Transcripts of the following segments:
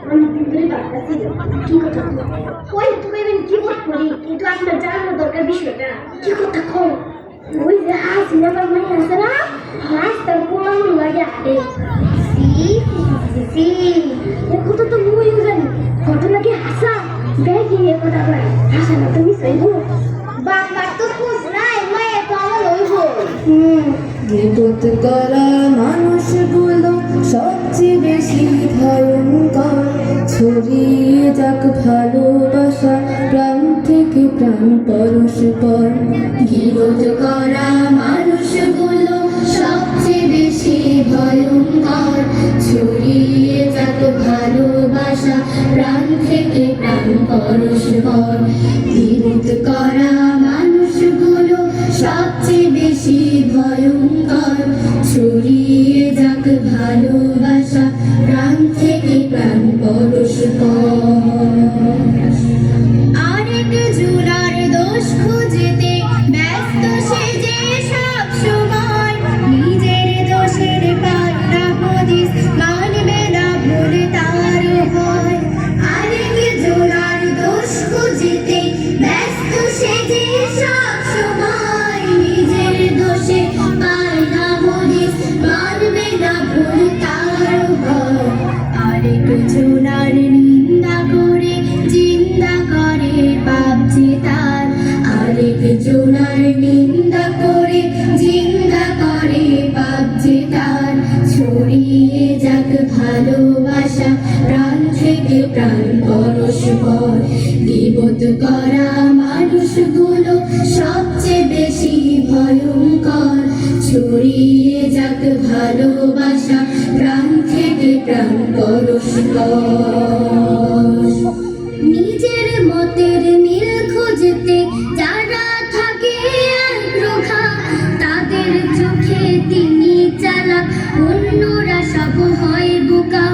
অনেকদিন ধরে ভাবতেছি কি কথা কই তুমি এমন কি করি কিন্তু আপনার জানার দরকার বিষয়টা কি কথা কও ওই যে হাসিনা বাবা আছে না রাস্তার কোন লাগে আটে সি কথা তো মুই জানি ঘটনা কি হাসা দেখি এ কথা কয় হাসা না তুমি সইব বাবার তো খোঁজ নাই মায়ের তো আমার লইব বিপদ করা মানুষগুলো সবচেয়ে বেশি ভয়ঙ্কর ছড়িয়ে যাক ভালোবাসা প্রাণ থেকে প্রাণ পরস্পর বিপদ করা মানুষগুলো সবচেয়ে বেশি ভয়ঙ্কর ছড়িয়ে যাক ভালোবাসা প্রাণ থেকে প্রাণ পরস্পর বিপদ করা মানুষগুলো সবচেয়ে বেশি ভয়ঙ্কর ছড়িয়ে যাক ভালোবাসা প্রাণ থেকে প্রাণ পরস্পর আরেক জোড়ার দোষ খুঁজতে ব্যস্ত সে যে সব সময় নিজের দোষের পাল্টা হদিস মানবে না ভুল তার হয় আরেক জোড়ার দোষ খুঁজতে ব্যস্ত সে যে সব সময় নিজের দোষে পায় না হদিস মানবে না ভুল তার হয় আরেক জোড়ার নিন্দা করে জিন্দা করে পাপ যে তার আরেক জোড়ার নিন্দা করে জিন্দা করে পাপ যে তার ছড়িয়ে যাক ভালোবাসা প্রাণ থেকে প্রাণ পরস্পর বিপদ করা মানুষগুলো সবচেয়ে বেশি ভয়ঙ্কর ছড়িয়ে যাক ভালোবাসা প্রাণ থেকে প্রাণ পরস্পর নিজের মতের মিল খুঁজতে যারা থাকে একরোখা তাদের চোখে তিনি চালাক অন্যরা সব হয় বোকা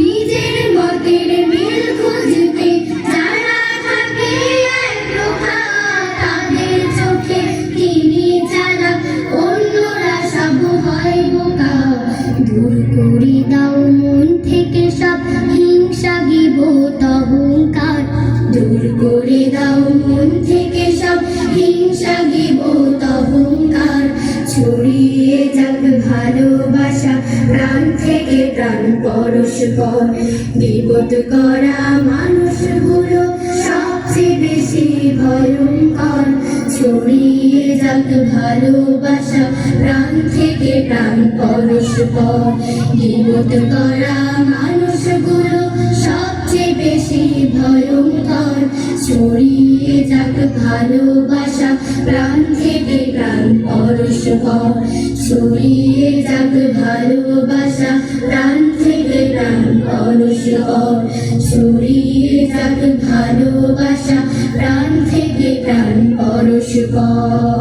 নিজের মতের মিল খুঁজতে যারা থাকে একরোখা তাদের চোখে তিনি চালাক অন্যরা সব হয় বোকা দূর করে দাও মন থেকে সব হিংসা গিবত অহংকার দূর করে দাও মন থেকে সব হিংসা গিবত অহংকার ছড়িয়ে যাক ভালোবাসা প্রাণ থেকে প্রাণ পরস্পর বিপদ করা মানুষগুলো সবচেয়ে বেশি ভয়ঙ্কর ছড়িয়ে যাক ভালোবাসা প্রাণ থেকে প্রাণ পরস্পর বিপদ করা মানুষগুলো সবচেয়ে বেশি ভয়ঙ্কর ছড়িয়ে যাক ভালোবাসা প্রাণ থেকে প্রাণ পরস্পর ছড়িয়ে যাক ভালোবাসা প্রাণ থেকে প্রাণ পরস্পর ছড়িয়ে যাক ভালোবাসা প্রাণ থেকে প্রাণ পরস্পর